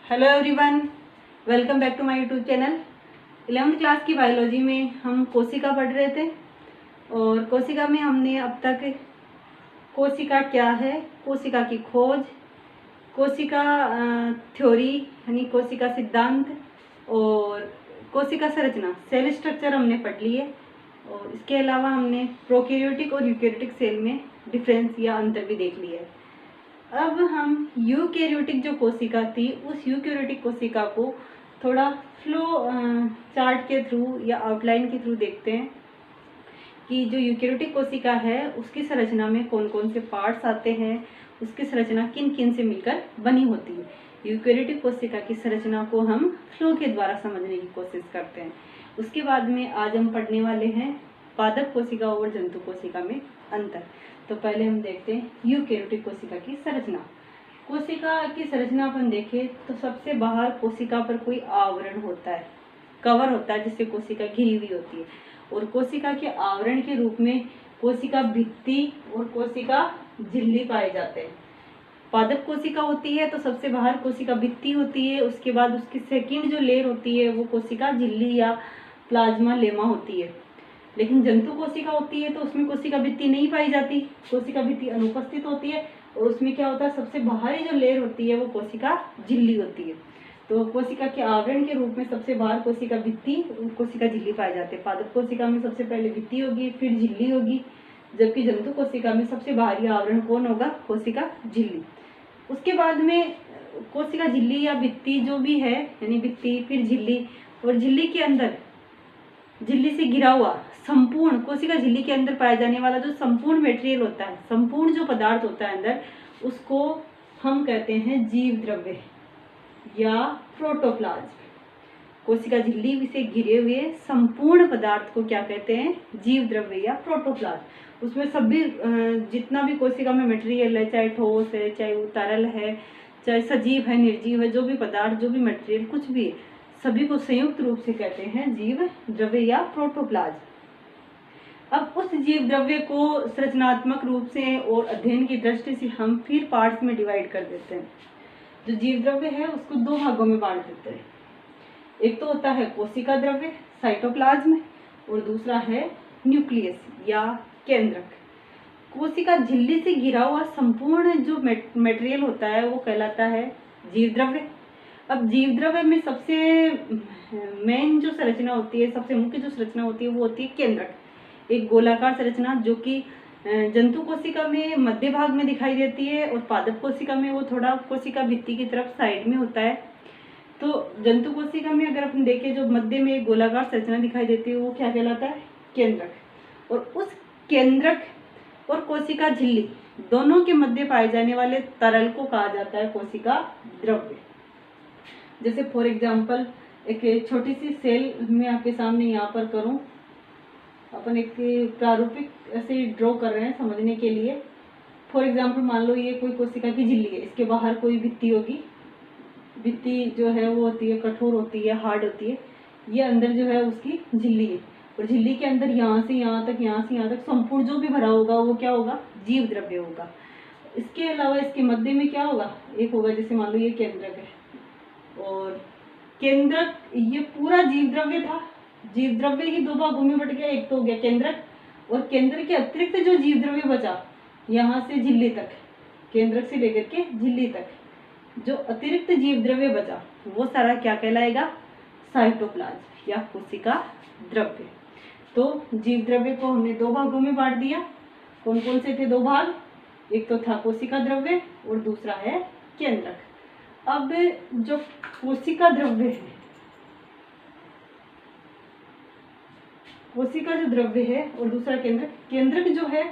Hello everyone, welcome back to my YouTube channel. 11th class की biology में हम कोशिका पढ़ रहे थे और कोशिका में हमने अब तक कोशिका क्या है, कोशिका की खोज, कोशिका थ्योरी यानी कोशिका सिद्धांत और कोशिका संरचना सेल स्ट्रक्चर हमने पढ़ ली है। और इसके अलावा हमने प्रोकैरियोटिक और यूकैरियोटिक सेल में डिफरेंस या अंतर भी देख लिया है। अब हम यूकैरियोटिक जो कोशिका थी उस यूकैरियोटिक कोशिका को थोड़ा फ्लो चार्ट के थ्रू या आउटलाइन के थ्रू देखते हैं कि जो यूकैरियोटिक कोशिका है उसकी संरचना में कौन कौन से पार्ट्स आते हैं, उसकी संरचना किन किन से मिलकर बनी होती है। यूकैरियोटिक कोशिका की संरचना को हम फ्लो के द्वारा समझने की कोशिश करते हैं। उसके बाद में आज हम पढ़ने वाले हैं पादप कोशिका और जंतु कोशिका में अंतर। तो पहले हम देखते हैं यूकैरियोटिक कोशिका की संरचना। कोशिका की संरचना अपन देखें तो सबसे बाहर कोशिका पर कोई आवरण होता है, कवर होता है जिससे कोशिका घिरी हुई होती है। और कोशिका के आवरण के रूप में कोशिका भित्ति और कोशिका झिल्ली पाए जाते हैं। पादप कोशिका होती है तो सबसे बाहर कोशिका भित्ति होती है, उसके बाद उसकी सेकंड जो लेयर होती है वो कोशिका झिल्ली या प्लाज्मा लेमा होती है। लेकिन जंतु कोशिका होती है तो उसमें कोशिका भित्ति नहीं पाई जाती, कोशिका भित्ति अनुपस्थित होती है और उसमें क्या होता है, सबसे बाहरी जो लेयर होती है वो कोशिका झिल्ली होती है। तो कोशिका के आवरण के रूप में सबसे बाहर कोशिका भित्ति और कोशिका झिल्ली पाए जाते हैं। पादप कोशिका में सबसे पहले भित्ति होगी, फिर झिल्ली होगी, जबकि जंतु कोशिका में सबसे बाहरी आवरण कौन होगा, कोशिका झिल्ली। उसके बाद में कोशिका झिल्ली या भित्ति जो भी है यानी भित्ति, फिर झिल्ली, और झिल्ली के अंदर झिल्ली से घिरा हुआ संपूर्ण कोशिका झिल्ली के अंदर पाया जाने वाला जो संपूर्ण मटेरियल होता है, संपूर्ण जो पदार्थ होता है अंदर, उसको हम कहते हैं जीव द्रव्य या प्रोटोप्लाज्म। कोशिका झिल्ली से घिरे हुए संपूर्ण पदार्थ को क्या कहते हैं, जीव द्रव्य या प्रोटोप्लाज्म। उसमें सभी जितना भी कोशिका में मटेरियल है, चाहे ठोस है, चाहे वो तरल है, चाहे सजीव है, निर्जीव है, जो भी पदार्थ, जो भी मटेरियल कुछ भी है, सभी को संयुक्त रूप से कहते हैं जीव द्रव्य या प्रोटोप्लाज्म। अब उस जीव द्रव्य को संरचनात्मक रूप से और अध्ययन की दृष्टि से हम फिर पार्ट्स में डिवाइड कर देते हैं। जो जीव द्रव्य है उसको दो भागों में बांट देते हैं। एक तो होता है कोशिका द्रव्य साइटोप्लाज्म और दूसरा है न्यूक्लियस या केंद्रक। कोशिका झिल्ली से घिरा हुआ संपूर्ण जो मटेरियल होता है वो कहलाता है जीव द्रव्य। अब जीव द्रव्य में सबसे मेन जो संरचना होती है, सबसे मुख्य जो संरचना होती है वो होती है केंद्रक, एक गोलाकार संरचना जो कि जंतु कोशिका में मध्य भाग में दिखाई देती है और पादप कोशिका में वो थोड़ा कोशिका भित्ति की तरफ साइड में होता है। तो जंतु कोशिका में अगर अपन देखें जो मध्य में एक गोलाकार संरचना दिखाई देती है वो क्या कहलाता है, केंद्रक। और उस केंद्रक और कोशिका झिल्ली दोनों के मध्य पाए जाने वाले तरल को कहा जाता है कोशिका द्रव्य। जैसे फॉर एग्जाम्पल एक छोटी सी सेल मैं आपके सामने यहाँ पर करूँ, अपन एक प्रारूपिक ऐसे ड्रॉ कर रहे हैं समझने के लिए। फॉर एग्जाम्पल मान लो ये कोई कोशिका की झिल्ली है, इसके बाहर कोई भित्ति होगी, भित्ति जो है वो होती है कठोर होती है, हार्ड होती है। ये अंदर जो है उसकी झिल्ली है और झिल्ली के अंदर यहाँ से यहाँ तक, यहाँ से यहाँ तक संपूर्ण जो भी भरा होगा वो क्या होगा, जीव द्रव्य होगा। इसके अलावा इसके मध्य में क्या होगा, एक होगा, जैसे मान लो ये केंद्रक है और केंद्रक ये पूरा जीव द्रव्य था। जीव द्रव्य ही दो भागों में बट गया, एक तो हो गया केंद्रक और केंद्र के अतिरिक्त जो जीव द्रव्य बचा यहाँ से झिल्ली तक, केंद्रक से लेकर के झिल्ली तक जो अतिरिक्त जीव द्रव्य बचा वो सारा क्या कहलाएगा, साइटोप्लाज्म या कोशिका द्रव्य। तो जीव द्रव्य को हमने दो भागों में बांट दिया। कौन कौन से थे दो भाग, एक तो था कोशिका द्रव्य और दूसरा है केंद्रक। अब जो कोशिका द्रव्य है, कोशिका जो द्रव्य है और दूसरा केंद्रक, केंद्रक जो है,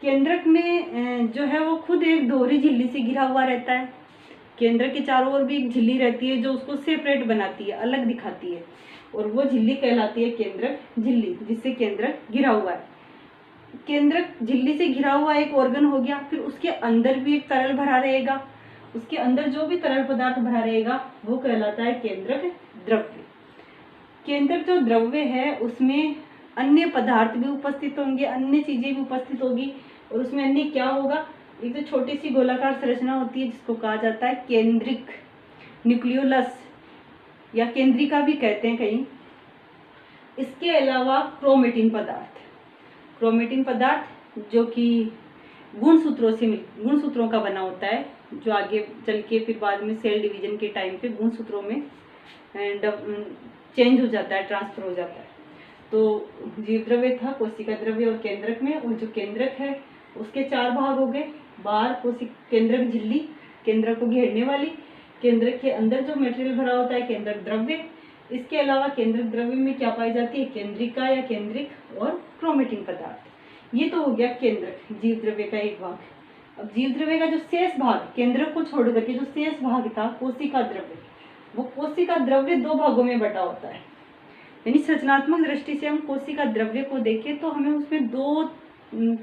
केंद्रक में जो है वो खुद एक दोहरी झिल्ली से घिरा हुआ रहता है। केंद्रक के चारों ओर भी एक झिल्ली रहती है जो उसको सेपरेट बनाती है, अलग दिखाती है, और वो झिल्ली कहलाती है केंद्रक झिल्ली, जिससे केंद्रक घिरा हुआ है। केंद्रक झिल्ली से घिरा हुआ एक ऑर्गन हो गया, फिर उसके अंदर भी एक तरल भरा रहेगा, उसके अंदर जो भी तरल पदार्थ भरा रहेगा वो कहलाता है केंद्रक द्रव्य। केंद्रक जो द्रव्य है उसमें अन्य पदार्थ भी उपस्थित होंगे, अन्य चीजें भी उपस्थित होगी, और उसमें अन्य क्या होगा, एक तो छोटी सी गोलाकार संरचना होती है जिसको कहा जाता है केंद्रिक। न्यूक्लियोलस या केंद्रिका भी कहते हैं कहीं। इसके अलावा क्रोमेटिन पदार्थ जो कि गुणसूत्रों का बना होता है, जो आगे चल के फिर बाद में सेल डिवीजन के टाइम पे गुणसूत्रों में चेंज हो जाता है, ट्रांसफर हो जाता है। तो जीव द्रव्य था कोशिका द्रव्य और केंद्रक में, और जो केंद्रक है उसके 4 भाग हो गए। बाहर केंद्रक झिल्ली, केंद्रक को घेरने वाली, केंद्रक के अंदर जो मटेरियल भरा होता है केंद्रक द्रव्य। इसके अलावा केंद्रक द्रव्य में क्या पाई जाती है, केंद्रिका या केंद्रिक और क्रोमेटिन पदार्थ। ये तो हो गया केंद्रक, जीव द्रव्य का एक भाग। अब जीव द्रव्य का जो शेष भाग, केंद्रक को छोड़ करके जो शेष भाग था कोशिका द्रव्य, वो कोशिका द्रव्य 2 भागों में बटा होता है। यानी संरचनात्मक दृष्टि से हम कोशिका द्रव्य को देखें तो हमें उसमें 2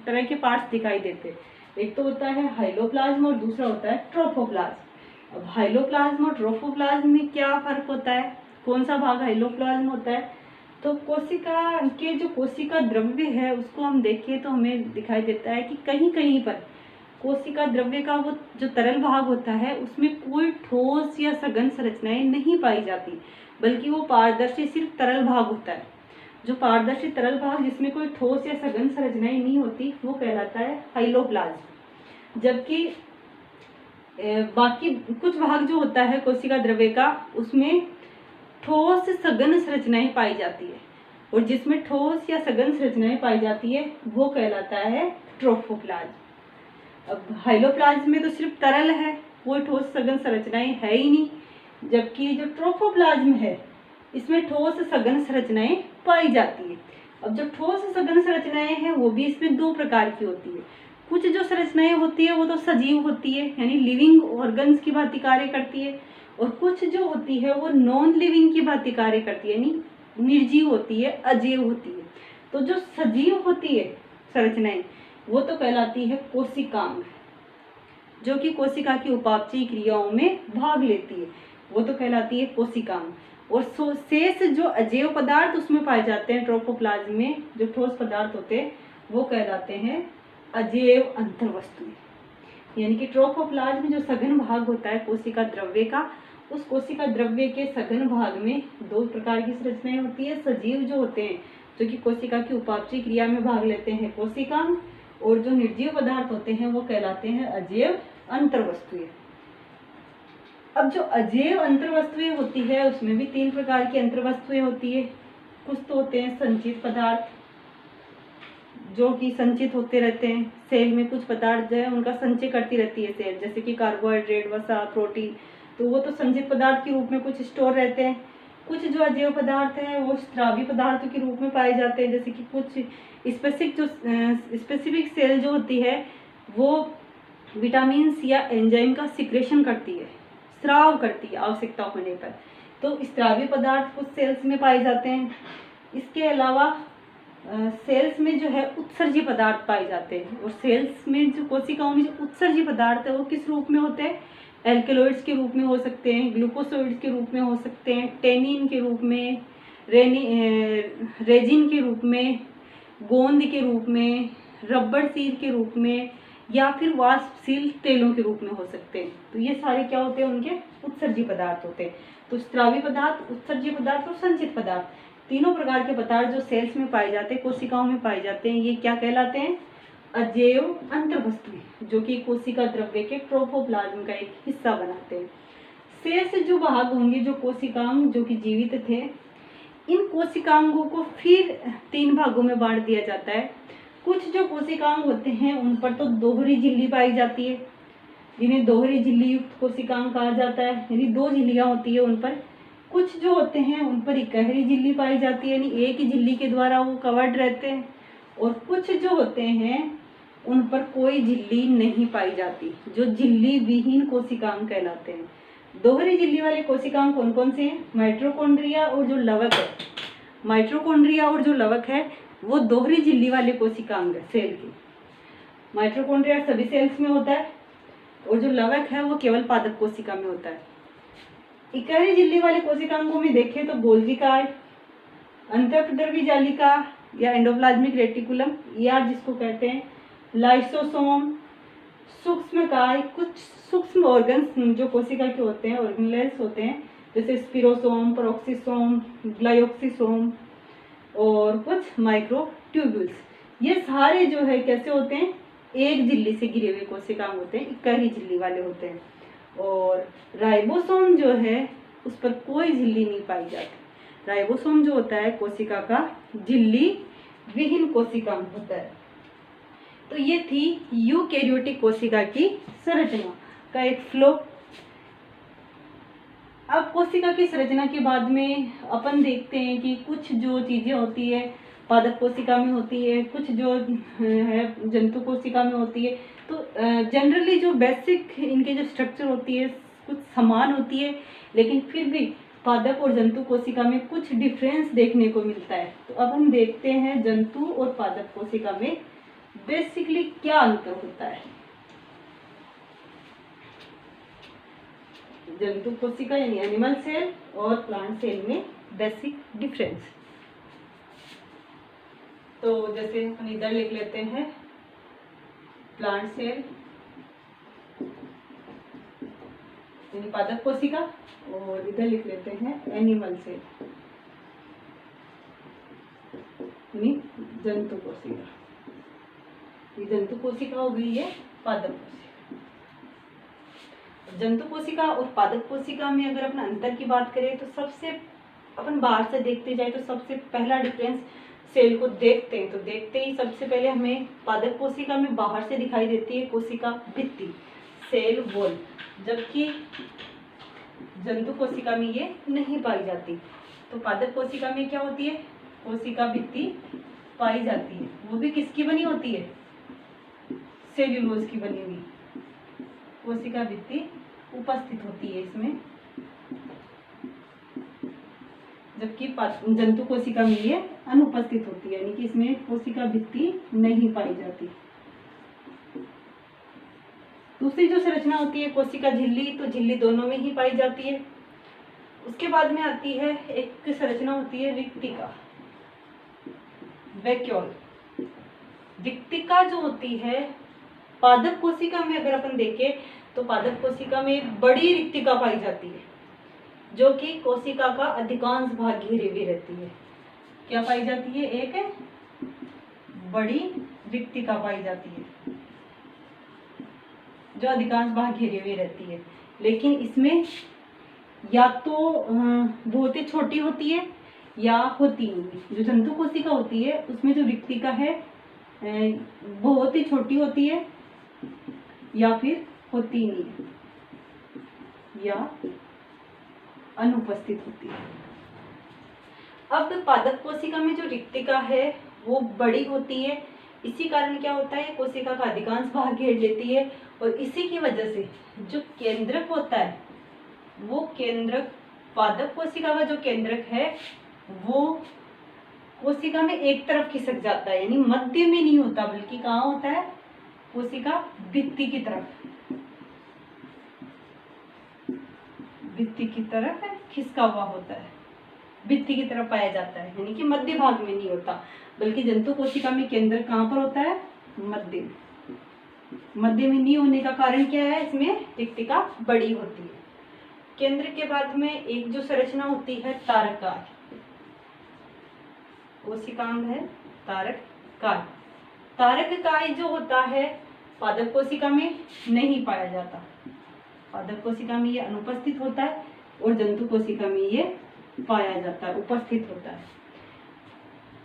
तरह के पार्ट्स दिखाई देते हैं। एक तो होता है हाइलोप्लाज्म और दूसरा होता है ट्रोफोप्लाज्म। अब हाइलोप्लाज्म और ट्रोफोप्लाज्म में क्या फर्क होता है, कौन सा भाग हाइलोप्लाज्म होता है? तो कोशिका के जो कोशिका द्रव्य है उसको हम देखें तो हमें दिखाई देता है कि कहीं कहीं पर कोशिका द्रव्य का वो जो तरल भाग होता है उसमें कोई ठोस या सघन संरचनाएं नहीं पाई जाती, बल्कि वो पारदर्शी सिर्फ तरल भाग होता है। जो पारदर्शी तरल भाग जिसमें कोई ठोस या सघन संरचनाएं नहीं होती वो कहलाता है हाइलोप्लाज्म। जबकि बाकी कुछ भाग जो होता है कोशिका द्रव्य का उसमें ठोस सघन संरचनाएं पाई जाती है, और जिसमें ठोस या सघन संरचनाएं पाई जाती है वो कहलाता है ट्रोफोप्लाज्म। अब हाइलोप्लाज्म में तो सिर्फ तरल है, कोई ठोस सघन संरचनाएं है ही नहीं, जबकि जो ट्रोफोप्लाज्म है इसमें ठोस सघन संरचनाएं पाई जाती है। अब जो ठोस सघन संरचनाएं हैं वो भी इसमें 2 प्रकार की होती है। कुछ जो संरचनाएं होती है वो तो सजीव होती है, यानी लिविंग ऑर्गन्स की भांति कार्य करती है, और कुछ जो होती है वो नॉन लिविंग की भांति कार्य करती है, यानी निर्जीव होती है, अजीव होती है। तो जो सजीव होती है संरचनाएं वो तो कहलाती है कोशिकांग, जो कि कोशिका की उपापचयी क्रियाओं में भाग लेती है, वो तो कहलाती है कोशिकांग। और शेष जो अजैव पदार्थ उसमें पाए जाते हैं ट्रोफोप्लाज्म में, जो ठोस पदार्थ होते हैं वो कहलाते हैं अजैव अंतर्वस्तुएं। यानी कि ट्रोफोप्लाज्म जो सघन भाग होता है कोशिका द्रव्य का, उस कोशिका द्रव्य के सघन भाग में 2 प्रकार की संरचनाएं होती है। सजीव जो होते हैं जो कि कोशिका की उपापचयी क्रिया में भाग लेते हैं कोशिकांग, और जो निर्जीव पदार्थ होते हैं वो कहलाते हैं अजैव अंतर्वस्तुएं। अब जो अजैव अंतर्वस्तुएं होती है उसमें भी 3 प्रकार की अंतर्वस्तुएं होती है। कुछ तो होते हैं संचित पदार्थ जो कि संचित होते रहते हैं, सेल में कुछ पदार्थ जो है उनका संचय करती रहती है सेल, जैसे कि कार्बोहाइड्रेट, वसा, प्रोटीन, तो वो तो संचित पदार्थ के रूप में कुछ स्टोर रहते हैं। कुछ जो अजैव पदार्थ हैं वो स्रावी पदार्थों के रूप में पाए जाते हैं, जैसे कि कुछ स्पेसिफिक सेल जो होती है वो विटामिन या एंजाइम का सिक्रेशन करती है, स्राव करती है आवश्यकता होने पर, तो स्रावी पदार्थ कुछ सेल्स में पाए जाते हैं। इसके अलावा सेल्स में जो है उत्सर्जी पदार्थ पाए जाते हैं, और सेल्स में जो कोशिकाओं में जो उत्सर्जी पदार्थ है वो किस रूप में होते हैं, एल्केलॉइड्स के रूप में हो सकते हैं, ग्लूकोसोइड्स के रूप में हो सकते हैं, टेनिन के रूप में, रेजिन के रूप में, गोंद के रूप में, रबड़ सीर के रूप में, या फिर वाष्पशील तेलों के रूप में हो सकते हैं। तो ये सारे क्या होते हैं, उनके उत्सर्जी पदार्थ होते हैं। तो स्रावी पदार्थ, उत्सर्जी पदार्थ और संचित पदार्थ, तीनों प्रकार के पदार्थ जो सेल्स में पाए जाते हैं, कोशिकाओं में पाए जाते हैं, ये क्या कहलाते हैं, अजैव अंतर्वस्तुएं, जो कि कोशिका द्रव्य के ट्रोफोप्लाज्म का एक हिस्सा बनाते हैं। शेष जो भाग होंगे, जो कोशिकांग जो कि जीवित थे, इन कोशिकांगों को फिर 3 भागों में बांट दिया जाता है। कुछ जो कोशिकांग होते हैं उन पर तो दोहरी झिल्ली पाई जाती है, जिन्हें दोहरी झिल्ली युक्त कोशिकांग कहा जाता है, यानी 2 झिल्लियां होती है उन पर। कुछ जो होते हैं उन पर इकहरी झिल्ली पाई जाती है, यानी एक ही झिल्ली के द्वारा वो कवर्ड रहते हैं। और कुछ जो होते हैं उन पर कोई झिल्ली नहीं पाई जाती, जो झिल्ली विहीन कोशिकांग कहलाते हैं। दोहरी झिल्ली वाले कोशिकांग कौन कौन से हैं, माइटोकॉन्ड्रिया और जो लवक है, माइटोकॉन्ड्रिया और जो लवक है वो दोहरी झिल्ली वाले कोशिकांग है सेल की। माइटोकॉन्ड्रिया सभी सेल्स में होता है, और जो लवक है वो केवल पादप कोशिका में होता है। इकहरी झिल्ली वाले कोशिकांगों में देखें तो गोल्गी कार्ड, अंतःप्रद्रवी जालिका या एंडोप्लाज्मिक रेटिकुलम, ER जिसको कहते हैं, लाइसोसोम, सूक्ष्मकाय कुछ सूक्ष्म ऑर्गन्स जो कोशिका के होते हैं, ऑर्गेनेल्स होते हैं, जैसे स्पिरोसोम, पेरोक्सिसोम, ग्लाइकोक्सिसोम और कुछ माइक्रोट्यूब्यूल्स। ये सारे जो है कैसे होते हैं, एक झिल्ली से घिरे हुए कोशिका होते हैं, इक्का ही झिल्ली वाले होते हैं। और राइबोसोम जो है उस पर कोई झिल्ली नहीं पाई जाती। राइबोसोम जो होता है कोशिका का झिल्ली विहीन कोशिका होता है। तो ये थी यूकैरियोटिक कोशिका की संरचना का एक फ्लो। अब कोशिका की संरचना के बाद में अपन देखते हैं कि कुछ जो चीजें होती है पादप कोशिका में होती है, कुछ जो है जंतु कोशिका में होती है। तो जनरली जो बेसिक इनके जो स्ट्रक्चर होती है कुछ समान होती है, लेकिन फिर भी पादप और जंतु कोशिका में कुछ डिफरेंस देखने को मिलता है। तो अब हम देखते हैं जंतु और पादप कोशिका में बेसिकली क्या अंतर होता है। जंतु कोशिका यानी एनिमल सेल और प्लांट सेल में बेसिक डिफरेंस। तो जैसे हम इधर लिख लेते हैं प्लांट सेल यानी पादप कोशिका, और इधर लिख लेते हैं एनिमल सेल यानी जंतु कोशिका। ये जंतु कोशिका हो गई है पादप कोशिका। जंतु कोशिका और पादप कोशिका में अगर अपन अंतर की बात करें तो सबसे अपन बाहर से देखते जाए तो सबसे पहला डिफरेंस सेल को देखते हैं तो देखते ही सबसे पहले हमें पादप कोशिका में बाहर से दिखाई देती है कोशिका भित्ति, सेल वॉल, जबकि जंतु कोशिका में ये नहीं पाई जाती। तो पादप कोशिका में क्या होती है, कोशिका भित्ति पाई जाती है, वो भी किसकी बनी होती है, सेल्यूलोज की बनी हुई कोशिका भित्ति उपस्थित होती है इसमें, जबकि जंतु कोशिका में ये अनुपस्थित होती है, यानी कि इसमें कोशिका भित्ति नहीं पाई जाती। दूसरी जो संरचना होती है कोशिका झिल्ली, तो झिल्ली दोनों में ही पाई जाती है। उसके बाद में आती है एक संरचना होती है रिक्तिका, वैक्यूल। रिक्तिका जो होती है पादप कोशिका में अगर अपन देखें तो पादप कोशिका में एक बड़ी रिक्तिका पाई जाती है जो कि कोशिका का अधिकांश भाग घेरे हुए रहती है। क्या पाई जाती है, एक बड़ी रिक्तिका पाई जाती है जो अधिकांश भाग घेरे हुए रहती है, लेकिन इसमें या तो बहुत ही छोटी होती है या होती नहीं। जो जंतु कोशिका होती है उसमें जो रिक्तिका है बहुत ही छोटी होती है या फिर होती नहीं है या अनुपस्थित होती है। अब पादप कोशिका में जो रिक्तिका है वो बड़ी होती है, इसी कारण क्या होता है कोशिका का अधिकांश भाग घेर लेती है, और इसी की वजह से जो केंद्रक होता है वो केंद्रक, पादप कोशिका का जो केंद्रक है वो कोशिका में एक तरफ खिसक जाता है, यानी मध्य में नहीं होता बल्कि कहाँ होता है, कोशिका भित्ति की तरफ, भित्ति की तरफ खिसका हुआ होता है, भित्ति की तरफ पाया जाता है, यानी कि मध्य भाग में नहीं होता, बल्कि जंतु कोशिका में केंद्र कहाँ पर होता है, मध्य में। मध्य में नहीं होने का कारण क्या है, इसमें रिक्तिका बड़ी होती है। केंद्र के बाद में एक जो संरचना होती है तारकाय, कोशिकांग है तारकाय। तारकाय जो होता है पादप कोशिका में नहीं पाया जाता, पादप कोशिका में ये अनुपस्थित होता है और जंतु कोशिका में ये पाया जाता है, उपस्थित होता है।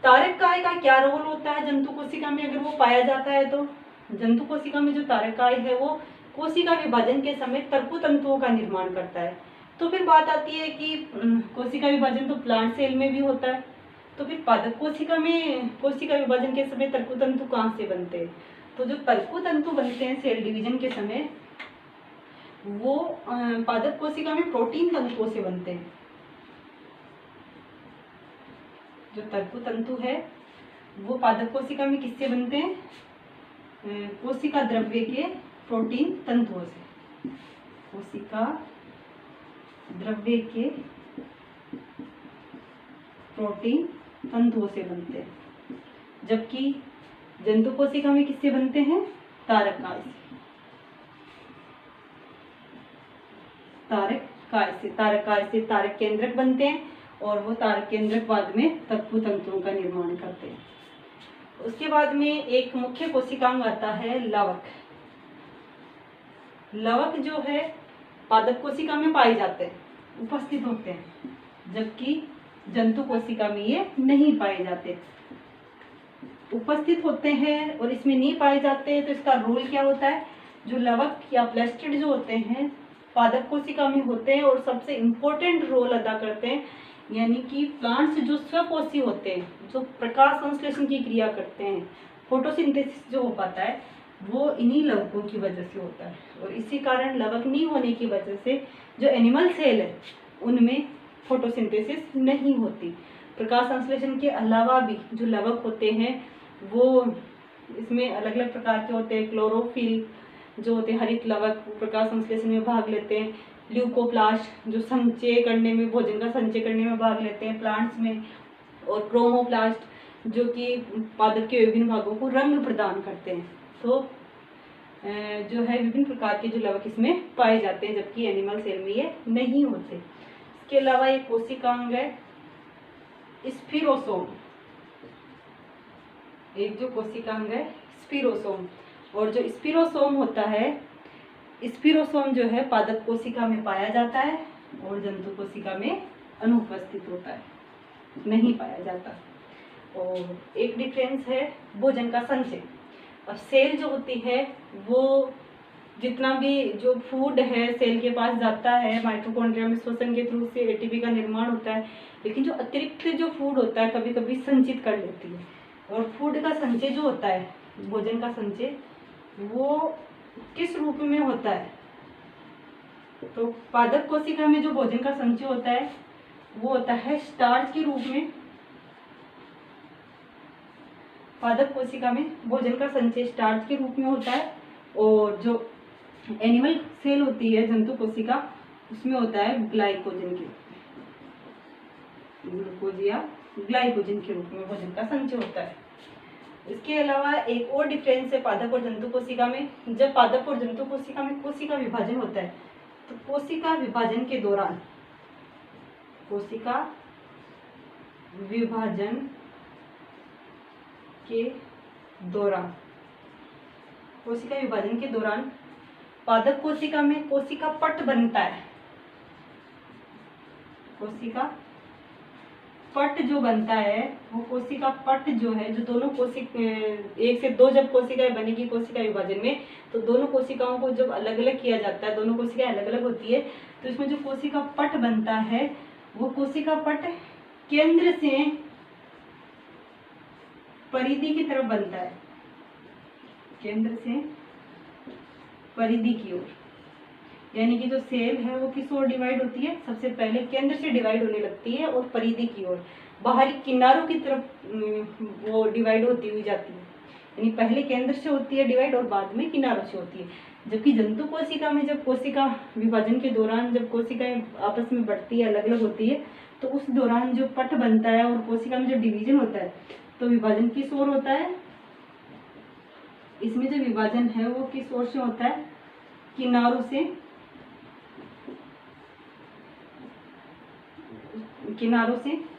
तारकाय का क्या रोल होता है जंतु कोशिका में अगर वो पाया जाता है तो, जंतु कोशिका में जो तारकाय है वो कोशिका विभाजन के समय तर्कु तंतुओं का निर्माण करता है। तो फिर बात आती है कि कोशिका विभाजन तो प्लांट सेल में भी होता है, तो फिर पादप कोशिका में कोशिका विभाजन के समय तर्कु तंतु कहाँ से बनते हैं, तो जो तर्कु तंतु बनते हैं सेल डिवीजन के समय वो पादप कोशिका में प्रोटीन तंतुओं से बनते हैं। जो तर्कु तंतु है वो पादप कोशिका में किससे बनते हैं, कोशिका द्रव्य के प्रोटीन तंतुओं से, कोशिका द्रव्य के प्रोटीन तंतुओं से बनते हैं, जबकि जंतु कोशिका में किससे बनते हैं, तारकाय से। तारक से तारक केंद्रक बनते हैं और वो तारक केंद्रक बाद में तत्व तंतुओं का निर्माण करते हैं। उसके बाद में एक मुख्य कोशिकांग आता है लवक। लवक जो है पादप कोशिका में पाए जाते हैं, उपस्थित होते हैं, जबकि जंतु कोशिका में ये नहीं पाए जाते। उपस्थित होते हैं और इसमें नहीं पाए जाते, तो इसका रोल क्या होता है? जो लवक या प्लास्टिड जो होते हैं पादप कोशिका में होते हैं और सबसे इम्पोर्टेंट रोल अदा करते हैं, यानी कि प्लांट्स जो स्वकोशी होते हैं, जो प्रकाश संश्लेषण की क्रिया करते हैं, फोटोसिंथेसिस जो हो पाता है वो इन्हीं लवकों की वजह से होता है। और इसी कारण लवक नहीं होने की वजह से जो एनिमल सेल है उनमें फोटोसिंथेसिस नहीं होती। प्रकाश संश्लेषण के अलावा भी जो लवक होते हैं वो इसमें अलग अलग प्रकार के होते हैं। क्लोरोफिल जो होते हैं हरित लवक प्रकाश संश्लेषण में भाग लेते हैं। ल्यूकोप्लास्ट जो संचय करने में, भोजन का संचय करने में भाग लेते हैं प्लांट्स में। और क्रोमोप्लास्ट जो कि पादप के विभिन्न भागों को रंग प्रदान करते हैं। तो जो है विभिन्न प्रकार के जो लवक इसमें पाए जाते हैं, जबकि एनिमल सेल में ये नहीं होते। इसके अलावा एक कोशिकांग है स्फीरोसोम। एक जो कोशिकांग है स्फीरोसोम, और जो स्फीरोसोम होता है, स्फीरोसोम जो है पादप कोशिका में पाया जाता है और जंतु कोशिका में अनुपस्थित होता है, नहीं पाया जाता। और एक डिफरेंस है भोजन का संचय। अब सेल जो होती है वो जितना भी जो फूड है सेल के पास जाता है, माइटोकॉन्ड्रिया में श्वसन के थ्रू से एटीपी का निर्माण होता है, लेकिन जो अतिरिक्त जो फूड होता है कभी कभी संचित कर लेती है। और फूड का संचय जो होता है, भोजन का संचय, वो किस रूप में होता है? तो पादप कोशिका में जो भोजन का संचय होता है वो होता है स्टार्च के रूप में। पादप कोशिका में भोजन का संचय स्टार्च के रूप में होता है, और जो एनिमल सेल होती है जंतु कोशिका उसमें होता है ग्लाइकोजन के, ग्लूकोज या ग्लाइकोजन के रूप में भोजन का संचय होता है। इसके अलावा एक और डिफरेंस है पादप और जंतु कोशिका में। जब पादप और जंतु कोशिका में कोशिका विभाजन होता है तो कोशिका विभाजन के दौरान पादप कोशिका में कोशिका पट बनता है। कोशिका पट जो बनता है वो कोशिका पट जो है, जो दोनों एक से दो जब कोशिकाएं बनेगी कोशिका विभाजन में, तो दोनों कोशिकाओं को जब अलग अलग किया जाता है, दोनों कोशिकाएं अलग अलग होती है, तो इसमें जो कोशिका पट बनता है वो कोशिका पट केंद्र से परिधि की तरफ बनता है, केंद्र से परिधि की ओर। यानी कि जो सेल है वो किस ओर डिवाइड होती है? सबसे पहले केंद्र से डिवाइड होने लगती है और परिधि की ओर, बाहरी किनारों की तरफ वो डिवाइड होती हुई जाती है। यानी पहले केंद्र से होती है डिवाइड और बाद में किनारों से होती है। जबकि जंतु कोशिका में जब कोशिका विभाजन के दौरान जब कोशिकाएं आपस में बढ़ती है, अलग अलग होती है, तो उस दौरान जो पट बनता है और कोशिका में जो डिवीजन होता है, तो विभाजन किस ओर होता है? इसमें जो विभाजन है वो किस ओर से होता है? किनारों से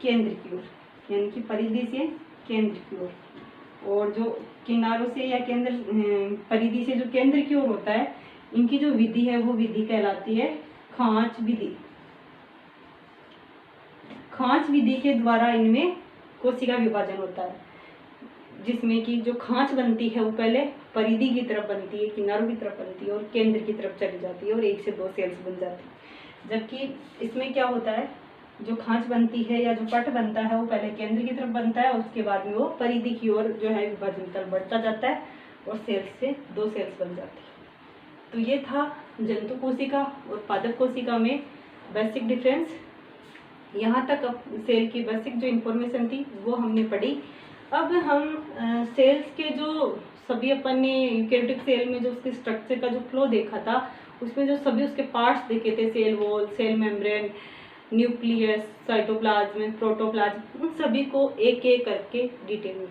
केंद्र की ओर, यानी कि परिधि से केंद्र की ओर। और जो किनारों से या परिधि से जो केंद्र की ओर होता है, इनकी जो विधि है वो विधि कहलाती है खांच विधि। खांच विधि के द्वारा इनमें कोशिका विभाजन होता है, जिसमें कि जो खांच बनती है वो पहले परिधि की तरफ बनती है, किनारों की तरफ बनती है और केंद्र की तरफ चली जाती है और एक से दो सेल्स बन जाती है। जबकि इसमें क्या होता है, जो खांच बनती है या जो पट बनता है वो पहले केंद्र की तरफ बनता है और उसके बाद में वो परिधि की ओर जो है विभाजन तरफ बढ़ता जाता है और सेल्स से दो सेल्स बन जाती है। तो ये था जंतु कोशिका और पादप कोशिका में बेसिक डिफरेंस। यहाँ तक अब सेल की बेसिक जो इन्फॉर्मेशन थी वो हमने पढ़ी। अब हम सेल्स के जो सभी अपन ने यूकेरियोटिक सेल में जो उसके स्ट्रक्चर का जो फ्लो देखा था, उसमें जो सभी उसके पार्ट्स देखे थे, cell wall, cell membrane, nucleus, cytoplasm, protoplasm, उन सभी को एक एक करके डिटेल में